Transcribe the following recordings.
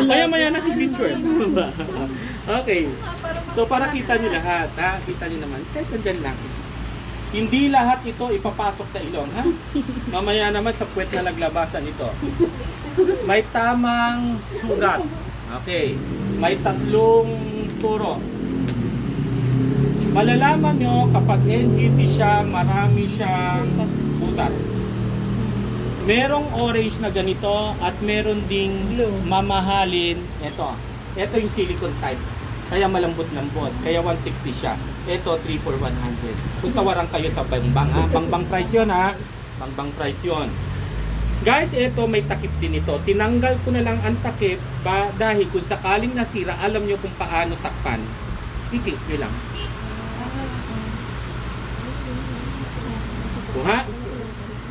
Maya-maya na signature. Okay. So para kita nyo lahat, ha? Kita nyo naman, kahit nandyan lang. Hindi lahat ito ipapasok sa ilong, ha? Mamaya naman sa puwet na laglabasan ito. May tamang sugat. Okay. May 3 turo. Malalaman nyo kapag NGT siya, marami siyang butas. Merong orange na ganito at meron ding mamahalin. Ito yung silicone type. Kaya malambot-lambot. Kaya 160 siya. Ito 3 for 100. Kung tawaran kayo sa bangbang, ha? Bangbang price yun, ha? Bangbang price yun. Guys, ito may takip din ito. Tinanggal ko na lang ang takip dahil kung sakaling nasira, alam nyo kung paano takpan. Ikik nyo lang. Kuha.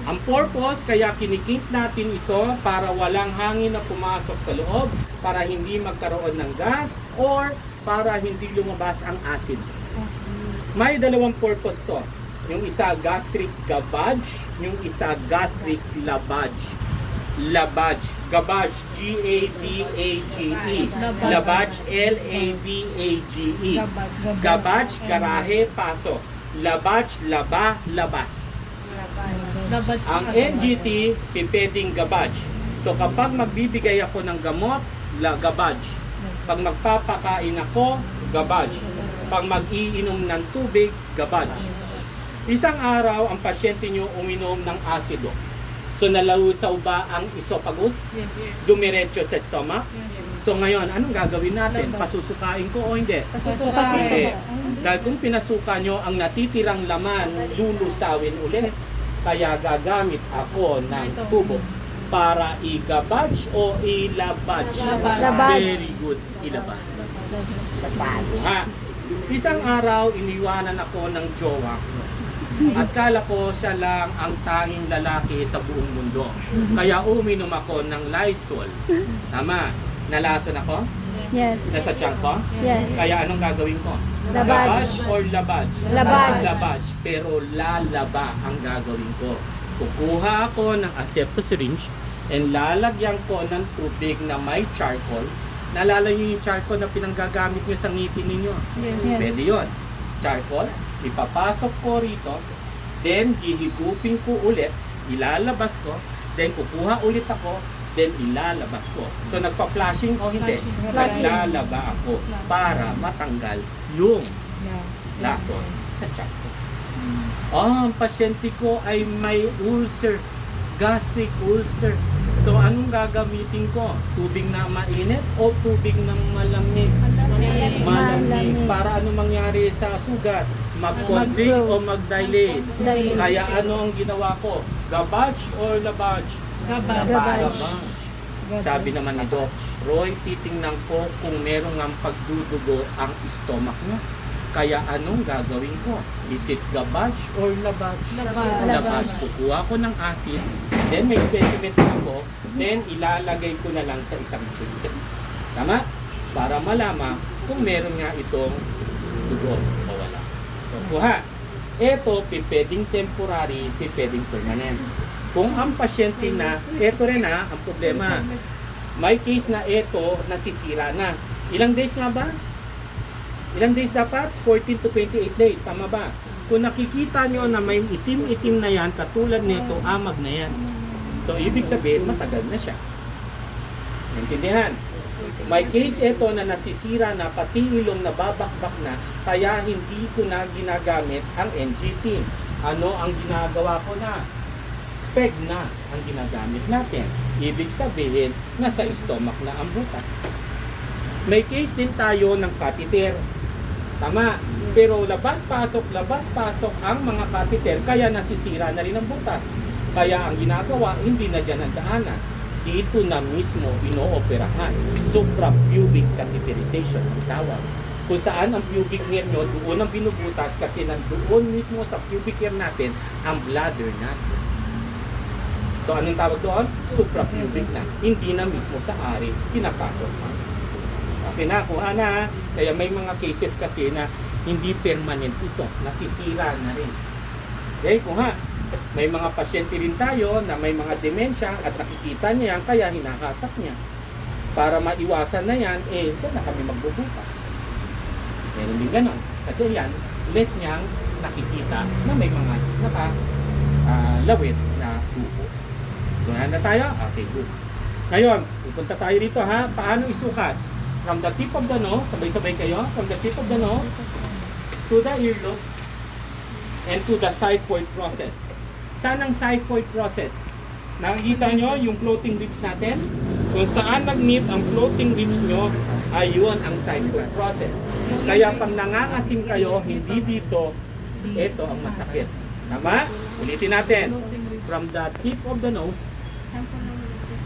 Ang purpose, kaya kinikink natin ito para walang hangin na pumasok sa loob, para hindi magkaroon ng gas, or para hindi lumabas ang acid. May 2 purpose to. Yung isa gastric gavage, yung isa gastric lavage. Lavage. Gavage, G-A-V-A-G-E. Lavage, L-A-V-A-G-E. Gavage, garahe, pasok. Lavage, laba, labas. Ang NGT, pipeding gavage. So kapag magbibigay ako ng gamot, gavage. Pag magpapakain ako, gavage. Pag mag-iinom ng tubig, gavage. Isang araw, ang pasyente nyo uminom ng asido. So nalalusaw ba ang esophagus? Dumiretso sa stomach? So ngayon, anong gagawin natin? Pasusukain ko o hindi? Hindi. Dahil kung pinasuka nyo, ang natitirang laman, lulusawin ulit. Kaya gagamit ako ng tubo para i-gavage o ilabage. Very good, ilabas. Ha, isang araw, iniwanan ako ng jowa ko. At kala ko siya lang ang tanging lalaki sa buong mundo. Kaya uminom ako ng Lysol. Tama, nalason ako? Yes. Nasa tiyan ko? Yes. Kaya anong gagawin ko? Labage. Or labage? Labage. Labage. Pero lalaba ang gagawin ko. Kukuha ako ng asepto syringe and lalagyan ko ng tubig na may charcoal. Naalala niyo yung charcoal na pinanggagamit niyo sa ngipin ninyo? Yes. Pwede yun. Charcoal, ipapasok ko rito, then hihigupin ko ulit, ilalabas ko, then kukuha ulit ako, then ilalabas ko. So nagpa-flashing o hindi? Flashing. Naglalaba ako para matanggal yung lason sa tiyan ko. Ang pasyente ko ay may ulcer, gastric ulcer. So anong gagamitin ko? Tubig na mainit o tubig ng malamig? Malamig. Para ano mangyari sa sugat? Mag-constrict o mag-dilate? Dilate. Kaya ano ang ginawa ko? Gavage or lavage? Gavage. Sabi naman ni Doc, Roy, titingnan ko kung meron ng pagdudugo ang stomach niya. Kaya anong gagawin ko? Is it gavage or lavage? Lavage. Kukuha ko ng acid, then may specimen ako, then ilalagay ko na lang sa isang tube. Tama? Para malaman kung meron nga itong dugo o wala. So, kuha. Ito, pipeding temporary, pipeding permanent. Kung ang pasyente na, ito rin ang problema. May case na ito, nasisira na. Ilang days nga ba? Ilang days dapat? 14 to 28 days. Tama ba? Kung nakikita nyo na may itim-itim na yan, katulad nito, amag na yan. So, ibig sabihin, matagal na siya. Naintindihan? May case ito na nasisira na, pati ilong nababakbak na, kaya hindi ko na ginagamit ang NGT. Ano ang ginagawa ko na? PEG na ang ginagamit natin. Ibig sabihin, nasa stomach na ang butas. May case din tayo ng catheter. Tama. Pero labas-pasok ang mga catheter, kaya nasisira na rin ang butas. Kaya ang ginagawa, hindi na dyan ang daanan. Dito na mismo inooperahan. Suprapubic catheterization ang tawag. Kung saan ang pubic hair nyo, doon ang binubutas kasi nandoon mismo sa pubic hair natin ang bladder natin. So anong tawag doon? Suprapubic na. Hindi na mismo sa ari pinapasok. Okay na, kuha na. Kaya may mga cases kasi na hindi permanent ito. Nasisira na rin. Okay, kuha. May mga pasyente rin tayo na may mga demensya at nakikita niya yan, kaya hinahatak niya. Para maiwasan na yan, dyan na kami magbubukas. Meron din ganon. Kasi yan, less niyang nakikita na may mga lawit na dugo. Doon na tayo? Okay, good. Ngayon, pupunta tayo dito ha. Paano isukat? From the tip of the nose, sabay-sabay kayo, from the tip of the nose to the earlobe and to the xiphoid process. Saan ang xiphoid process? Nakikita nyo yung floating ribs natin? Kung saan nag-meet ang floating ribs nyo, ayun ang xiphoid process. Kaya pag nangangasim kayo, hindi dito, ito ang masakit. Tama? Ulitin natin. From the tip of the nose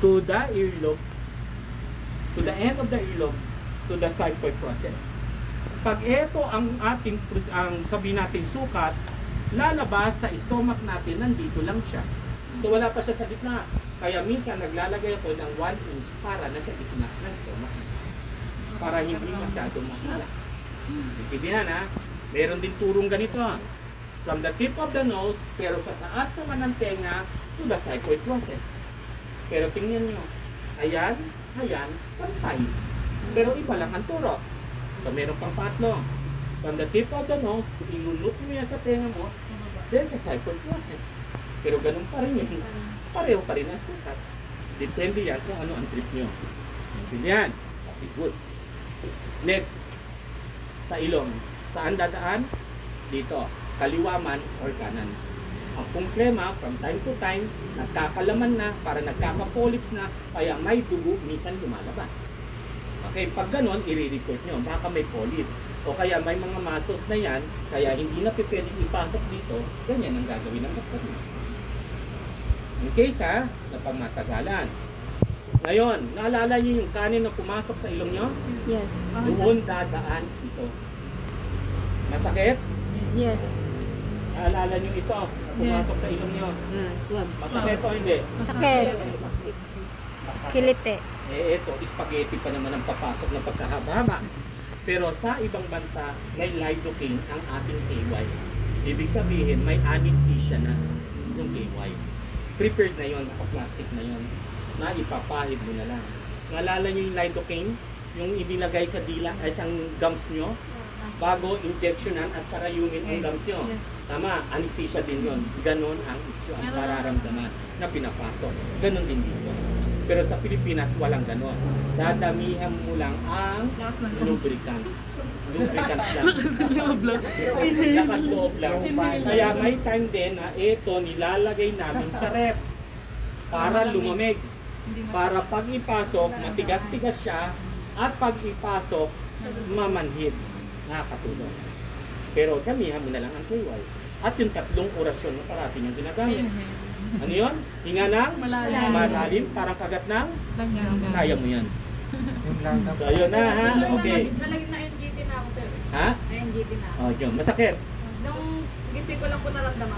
to the earlobe, to the end of the earlobe, to the xiphoid process. Pag ito ang ating, sabihin natin sukat, lalabas sa stomach natin, nandito lang siya. So wala pa siya sa gitna. Kaya minsan naglalagay ako ng 1 inch para nasa gitna ng stomach. Para hindi masyado mahila. Intindihan ha? Meron din turong ganito ha. From the tip of the nose, pero sa taas naman ng tenga, to the xiphoid process. Pero tingnan nyo. Ayan, ayan, pantay. Pero iba lang ang turo. So meron pang patlo. From the tip of the nose, ilulup mo yan sa tenga mo, then sa xiphoid process. Pero ganun pa rin yun. Pareho pa rin ang sukat. Depende yan kung ano ang trip nyo. Intindihan? Okay, good. Next, sa ilong. Saan dadaan? Dito. Kaliwa man or kanan. Ang problema, from time to time, nagkakalaman na, para nagkakapolyps na, kaya may dugo, minsan lumalabas. Okay, pag ganon, i-report nyo, baka may polyps. O kaya may mga masos na yan, kaya hindi na pwedeng ipasok dito, ganyan ang gagawin ng doktor nyo. In case ha, na pangmatagalan. Ngayon, naalala nyo yung kanin na pumasok sa ilong nyo? Yes. Doon dadaan ito. Masakit? Yes. Naalala nyo ito, na pumasok sa ilong nyo. Swab. Masakit o hindi? Sakit. Kilite. Ito, spaghetti pa naman ang papasok na pagkahaba-haba. Pero sa ibang bansa, may lidocaine ang ating KY. Ibig sabihin, may anesthesia na yung KY. Prepared na yon, naka-plastic na yon, na ipapahid mo na lang. Naalala nyo yung lidocaine? Yung inilagay sa dila, ay isang gums nyo, bago injectionan at karayumin ang gums nyo. Tama, anesthesia din yon. Ganon ang mararamdaman na pinapasok. Ganon din dito. Pero sa Pilipinas, walang ganon. Dadamihan mo lang ang lubricant. Lubricant lang. Lakas loob lang. Kaya may time din na ito nilalagay namin sa ref para lumamig. Para pag ipasok, matigas-tigas siya, at pag ipasok, mamanhid. Nakakatulong. Pero damihan mo na lang ang KY. At yung 3 orasyon na parati niyong ginagamit. Ano yun? Hinga ng malalim, parang kagat ng kaya mo yan. So yun na ha, okay. Nalagyan na NGT na ako, sir. Ha? NGT na ako. Oh, yun, masakit. Nung gising ko lang po naramdaman.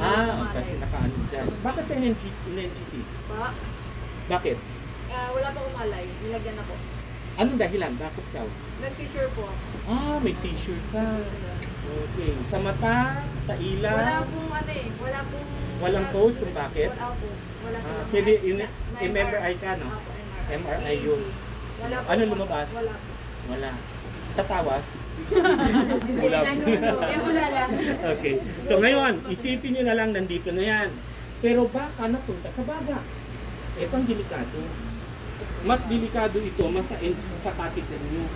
Kasi nakaano dyan. Bakit tayo NGT? Pa, Bakit? wala pa umalay. Nilagyan ako. Anong dahilan? Bakit daw? Nag-seizure po ako. May seizure ka. Okay. Sa mata, sa ila. Wala pong ano eh. Wala pong... Walang cause kung bakit? Wala po. Wala silang... Pwede, MRI ka, no? Apo, MRI yun. Wala po. Ano lumabas? Wala po. Wala. Sa tawas? Hindi, Wala. wala lang. Okay. So ngayon, isipin nyo na lang, nandito na yan. Pero baka napunta sa baga. Ito ang delikado. Mas delikado ito, mas sa catheter nyo.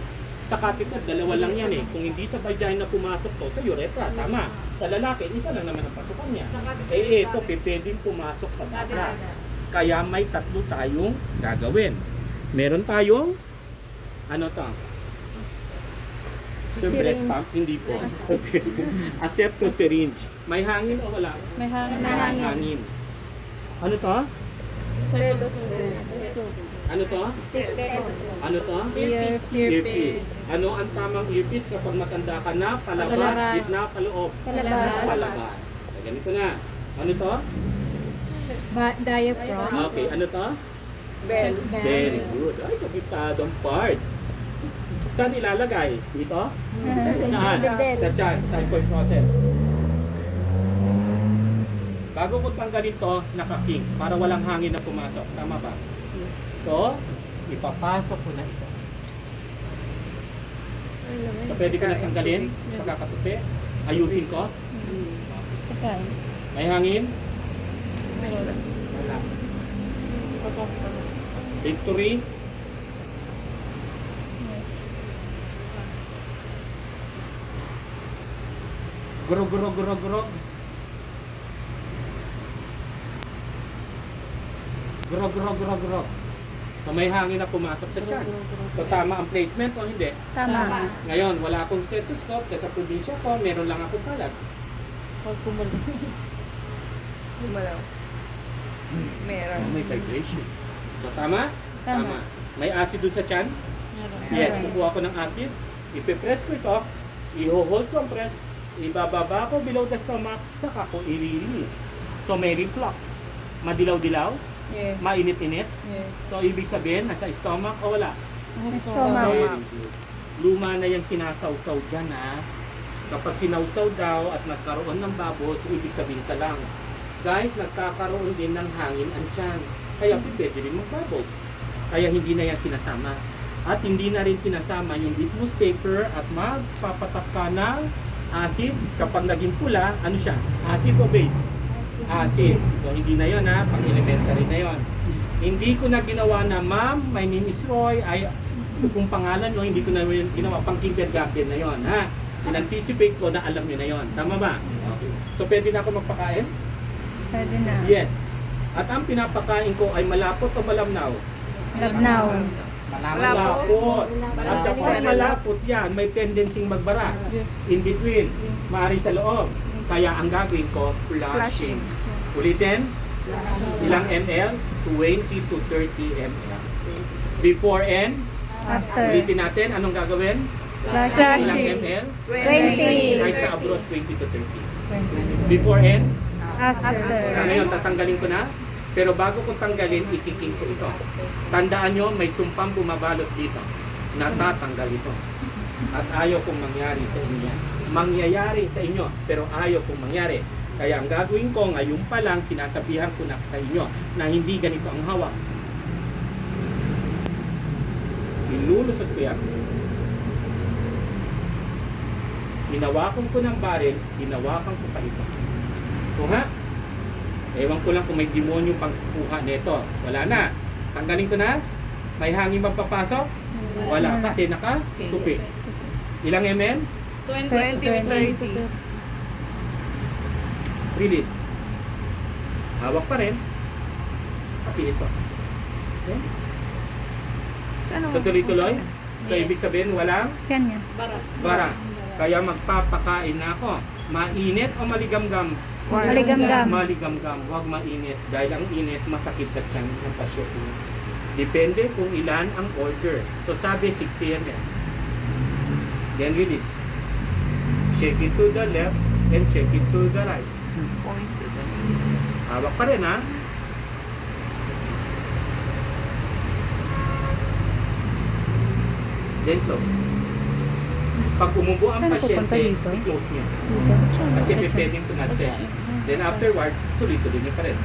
Sa catheter, 2 lang yan eh. Kung hindi sa vagina pumasok to, sa urethra, tama. Sa lalaki, isa lang naman ang pasukan niya. Sa catheter, Ito, pwedeng pumasok sa baga. Kaya may 3 tayong gagawin. Meron tayong, ano to? Breast pump, hindi po. Asepto syringe. May hangin o wala? May hangin. May hangin. Ano to? Ano to? Ano to? Earpiece. Ano ang tamang earpiece kapag matanda ka na? Palabas, Palabas. gitna, paloob. Palabas. Palabas. So, ganito na. Ano to? Diaphragm. Okay, ano to? Chest Very band. good. Ay, kabisadong parts. Saan ilalagay? Dito? Saan? Dibdib. Sa tiyan, sa xiphoid process. Bago ko tanggalin to, naka-king para walang hangin na pumasok. Tama ba? So, ipapasok ko na ito. So, pwede ko na tanggalin pagkakatupi. Ayusin ko. Sakay. May hangin? Wala. Victory? Yes. Gurog. Gurog. So may hangin na pumasok sa tiyan. So tama ang placement o hindi? Tama. Ngayon, wala akong stethoscope kasi sa probinsya ko, meron lang akong kalat. Lumalaw. Meron. May vibration. So tama? Tama. May acid doon sa tiyan? Yes, kukuha ko ng acid. Ipipress ko ito. I-hold ko ang press. Ibababa ko below the stomach. Saka ko i-release. So may reflux. Madilaw-dilaw. Yes. Mainit-init. Yes. So ibig sabihin, nasa stomach o wala? Stomach. Very good. Luma na yung sinasawsaw dyan ha. Kapag sinawsaw daw at nagkaroon ng bubbles, ibig sabihin sa lungs. Guys, nagkakaroon din ng hangin ang tiyan. Kaya pwede rin mag-bubbles. Kaya hindi na yan sinasama. At hindi na rin sinasama yung litmus paper at magpapatak ka ng acid. Kapag naging pula, ano siya? Acid o base? Acid. So hindi na yun ha, pang elementary na yun. Hindi ko na ginawa na, ma'am, my name is Roy, ay kung pangalan no, hindi ko na yun ginawa, pang kindergarten na yun ha. In-anticipate ko na alam nyo na yun. Tama ba? Okay. So pwede na ako magpakain? Pwede na. Yes. At ang pinapakain ko ay malapot o malamnaw? Labnaw. Malapot. At kapag malapot yan, may tendency magbara. In between. Maari sa loob. Kaya ang gagawin ko, flushing. Ulitin. Ilang ml? 20 to 30 ml. Before and? After. Ulitin natin. Anong gagawin? Ilang Flushing. ml? 20. Kahit sa abroad, 20 to 30. Before and? After. Sa ngayon, tatanggalin ko na. Pero bago kong tanggalin, ikiking ko ito. Tandaan nyo, may sumpang bumabalot dito. Natatanggal ito. At ayaw kong mangyari sa inyo. Mangyayari sa inyo, pero ayaw kong mangyari. Kaya ang gagawin ko, ngayon pa lang, sinasabihan ko na sa inyo na hindi ganito ang hawak. Inulusot ko yan. Hinawakan ko ng baril, hinawakan ko pa ito. Kuha. Ewan ko lang kung may demonyo pang kuha nito. Wala na. Tanggalin ko na. May hangin bang papasok? Wala. Kasi naka-tupi. Ilang ml? 20 to 30. Release. Hawak pa rin. Tapi ito. Okay? So tuloy-tuloy. So ibig sabihin walang Tiyan niya. bara. Kaya magpapakain na ako. Mainit o maligamgam? Maligamgam. Maligamgam, huwag mainit. Dahil ang init, masakit sa tiyan ng pasyente. Depende kung ilan ang order. So sabi 60 ml. Then release. Shake it to the left and shake it to the right. Hawak pa rin ha. Then close. Pag umubo ang Saan pupunta pasyente, dito? i-close niya. Kasi pwedeng tumalsik. Then afterwards, tuloy-tuloy niya pa rin.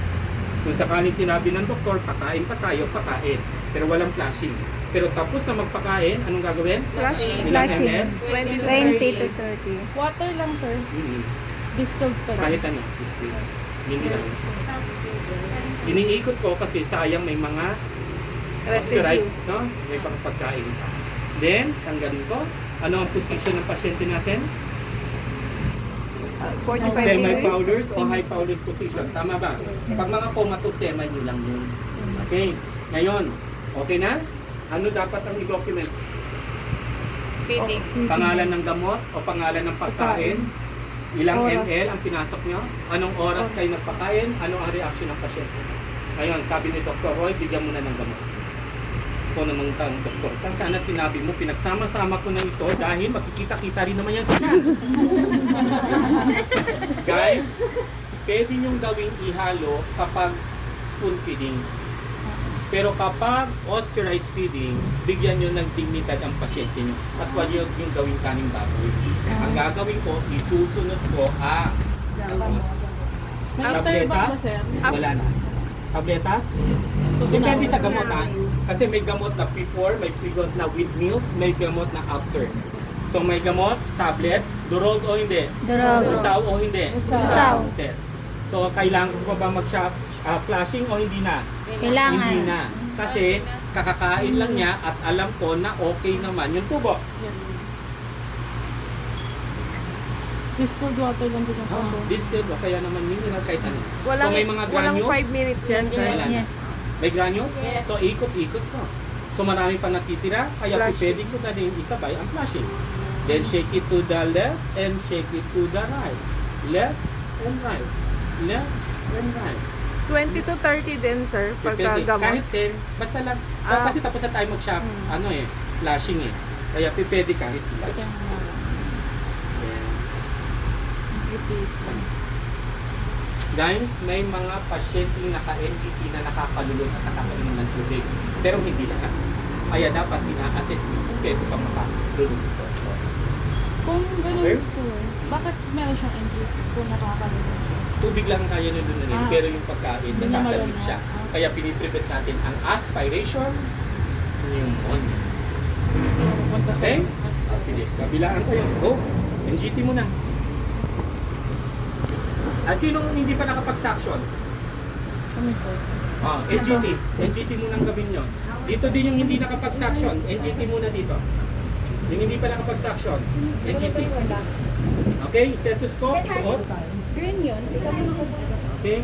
Kung sakaling sinabi ng doktor, pakain pa tayo, pakain. Pero walang flashing. Pero tapos na magpakain, anong gagawin? Flushing. Ilang Flashing. ml? 20 to 30. Water lang, sir. Distilled pa Kahit ano, display. Hindi lang. Iniikot ko kasi sayang may mga pasteurized, no? May pang pagkain. Then, tanggalin ko. Ano ang position ng pasyente natin? 45 Semi-powders o high powders position. Tama ba? Pag mga comatose, semi nyo lang yun. Okay. Ngayon, okay na? Ano dapat ang i-document? Feeding. Pangalan ng gamot o pangalan ng pagkain? Ilang Oras. ml ang pinasok nyo? Anong oras kayo nagpakain? Ano ang reaction ng pasyente? Ngayon, sabi ni Dr. Roy, bigyan mo na ng gamot. Ito namang tanong, doktor. Sana sinabi mo, pinagsama-sama ko na ito dahil makikita-kita rin naman yan sa tiyan. Guys, pwede nyong gawing ihalo kapag spoon feeding. Pero kapag osterized feeding, bigyan nyo ng dignidad ang pasyente nyo. At huwag yung gawing kaning baboy. Ang gagawin ko, isusunod ko ang tabletas. Wala na. Tabletas? Depende sa gamot ha. Kasi may gamot na before, may gamot na with meals, may gamot na after. So may gamot, tablet, durog o hindi? Durog. Usaw o hindi? Usaw. So kailangan ko ba mag-flashing o hindi na? Kailangan. Hindi na. Kasi kakakain lang niya at alam ko na okay naman yung tubo. Distilled water lang din ako. Distilled o kaya naman mineral kahit ano. Walang, So may mga walang granules. 5 minutes yan, sir. Wala. Yes. May granules? Yes. So ikot-ikot ko. So marami pa natitira, kaya Flushing. pwede ko na din isabay ang flashing. Then shake it to the left and shake it to the right. Left and right. Left and right. 20 to 30 din, sir, pagka Depende. gamot. Kahit 10, basta lang. Ah. Kasi tapos na tayo mag-shop, flashing eh. Kaya pwede kahit ilan. Then, guys, may mga pasyenteng naka-NGT na nakakalulot at nakakainom ng tubig. Pero hindi lahat. Kaya dapat ina-assess mo kung pwede pa makalulot ito. Kung ganun, Okay. sir, bakit meron siyang NGT kung nakakalimutan? Tubig lang ang kaya nyo lununin, Ah. pero yung pagkain, Hindi niya nasasabit malunod. siya. Ah. Kaya piniprevent natin ang aspiration, pneumonia. Okay? Sige, kabilaan kayo. Go. NGT muna. Sinong hindi pa nakapag-suction? Kami po. NGT. NGT muna ang gawin nyo. Dito din yung hindi nakapag-suction. NGT muna dito. Yung hindi pa nakapag-suction. NGT. Okay? Stethoscope. Suot. Green yun. Okay?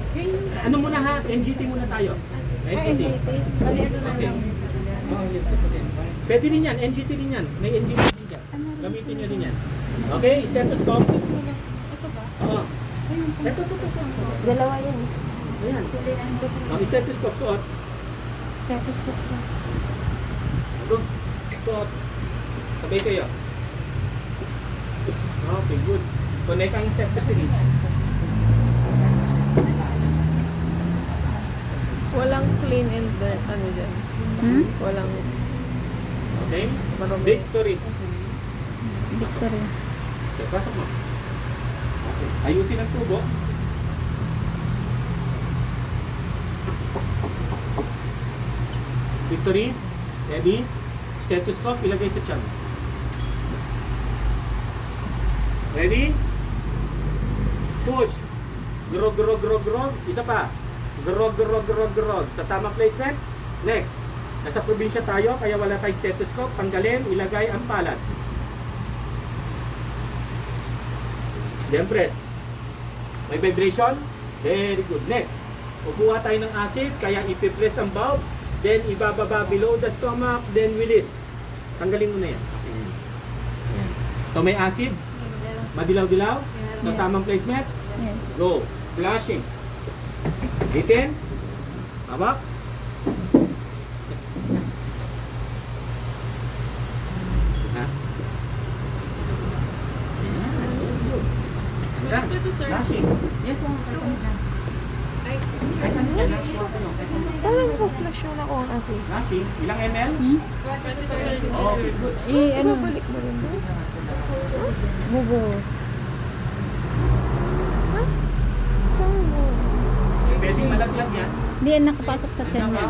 Ano muna ha? NGT muna tayo. NGT. Bali, ano na Okay. lang. Oh, yes, pwede din yan. NGT din yan. May NGT din yan. Gamitin nyo din yan. Okay? Stethoscope. Ito ba? Oo. Ito. Dalawa yan. Ayan. Stethoscope. Suot. Stethoscope lang. Go. Suot. Sabay kayo. Okay, good. Connect ang step sa syringe. Walang clean and dirt, ano dyan. Hmm? Walang Okay? marumi. Victory. Victory. Okay, pasok mo. Okay. Ayusin ang tubo. Victory. Ready? Stethoscope, ilagay sa tiyan. Ready? Push. Grog. Isa pa. Grog. Sa tamang placement. Next. Nasa probinsya tayo, kaya wala tayong stethoscope. Tanggalin, ilagay ang palad. Then press. May vibration? Very good. Next. Kukuha tayo ng acid, kaya ipipress ang valve. Then ibababa below the stomach, then release. Tanggalin mo na yan. So may acid? Madilaw-dilaw? Sa tamang placement? Yes. Go. Flashing. Bitin. Hawak. Ha? Ayan. Ito, sir. Flashing. Yes, Parang ko flash yun ako kasi. Flashing. Ilang ml? Hmm? Okay, good. Ano? Balik mo rin doon. Bubos. Saan mo? Pwede malaglag yan. Hindi yan nakapasok sa tiyan niya.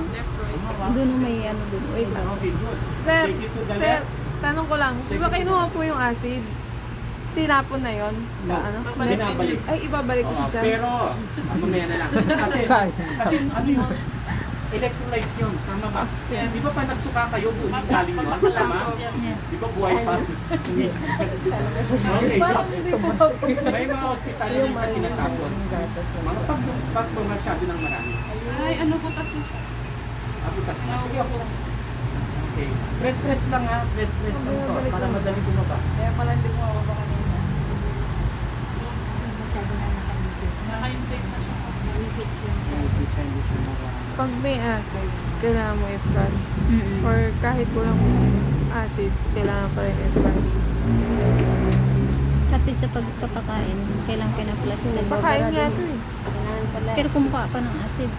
Doon may ano doon. Wait lang. Okay, good. Sir, Take it to the sir, left. tanong ko lang. Di ba kinuha po yung acid? Tinapon na yon sa ano? Binabalik. Ay, ibabalik ko Oo, siya dyan. pero, mamaya na lang. Kasi ano yun? Electrolytes yun. Tama ba? Di ba pa nagsuka kayo doon? Galing mo? Tama? Yeah. Di ba buhay pa? Okay. May mga hospital na yung sa tinatapon. Mga pag masyado ng marami. Ay, ano butas na siya? Abutas na. Sige ako. Okay. Press lang ha. Press lang to. Para madali bumaba. Kaya pala hindi mo ako kanina. Naka-inflate na siya sa Pag may acid, kailangan mo i-flush. Mm-mm. Or kahit walang acid, kailangan pa rin i-flush. Pati sa pagpapakain, kailangan pinaplush ka. Pakain nga ito eh. Pero kumuha pa ng acid.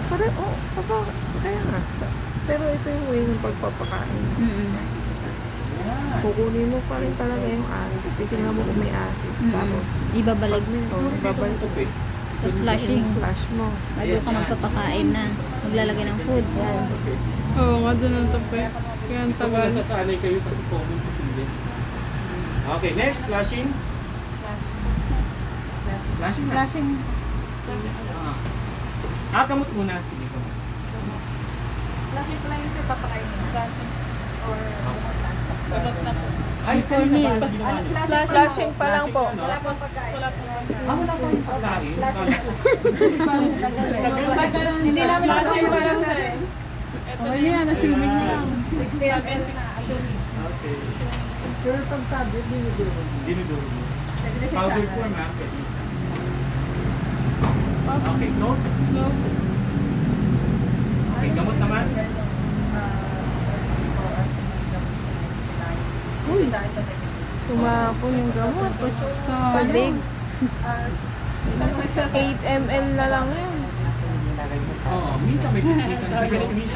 Parang, kaya nga. Pero ito yung way ng pagpapakain. Mm-mm. Kukunin mo pa rin talaga yung acid. Titingnan mo kung may acid. Tapos, Ibabalik. ibabalik. Ito eh. Tapos flashing. Flash mo. Bago ka magpapakain na. Maglalagay ng food. Okay. Oo nga, doon ang tape. Kaya ang Gusto ko tagal. nasasanay kayo kasi common to pili. Okay, next, flashing. Flashing na. Flashing. Gamot muna. Sige, gamot. Flashing ko lang yung sir papakain niya. Flashing. Or gamot na po. Before meal. Ano, Flashing pa lang po. Ano? Wala pa pagkain. Wala pa pagkain. Wala pa yung pagkain. Hindi namin flashing pa lang sir. Oh, yan, assuming na lang. 60 ml. Okay. Sir, pag tablet, diniduro. Dinuduro mo. Pwede na siya Powder sa form ha. Pwede. Okay, close. No. Okay, gamot naman. Uy, tumapon yung gamot. Tapos tubig. 8 ml na lang yun. Oo, minsan may minsan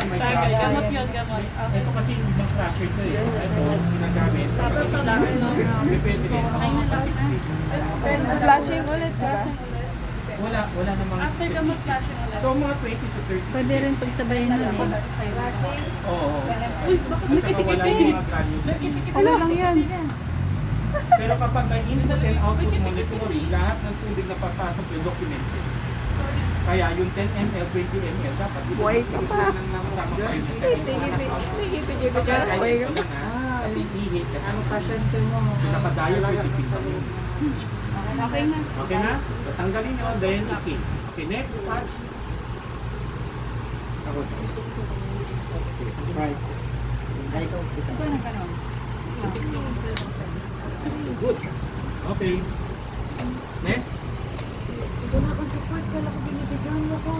may Gamot yun, gamot. Ito kasi ibang flasher to eh. Ito, ginagamit. Tapos lang, no? Depende rin. Flashing ulit, diba? Wala namang... After gamot, flashing ulit. So, mga 20 to 30. Pwede rin pagsabayin nun eh. Oo. Uy, bakit At saka wala yung mga granules. Ano lang yan? Pero kapag may input and output monitoring, lahat ng tubig na papasok yung document. Kaya yung 10 ml, 20 ml, dapat Buhay ka pa. kasama kayo niya. Higit-higit ka. Buhay ka pa. Kasi ihit. Ano pasyente mo? Nakadayo, pwede pinta mo. Okay na. Okay na? Tanggalin nyo, then ikit. Okay, next, patch. Right. Ito na ganon. Good. Okay. Next. Ito na ang support. Kala ko binibigyan mo ko.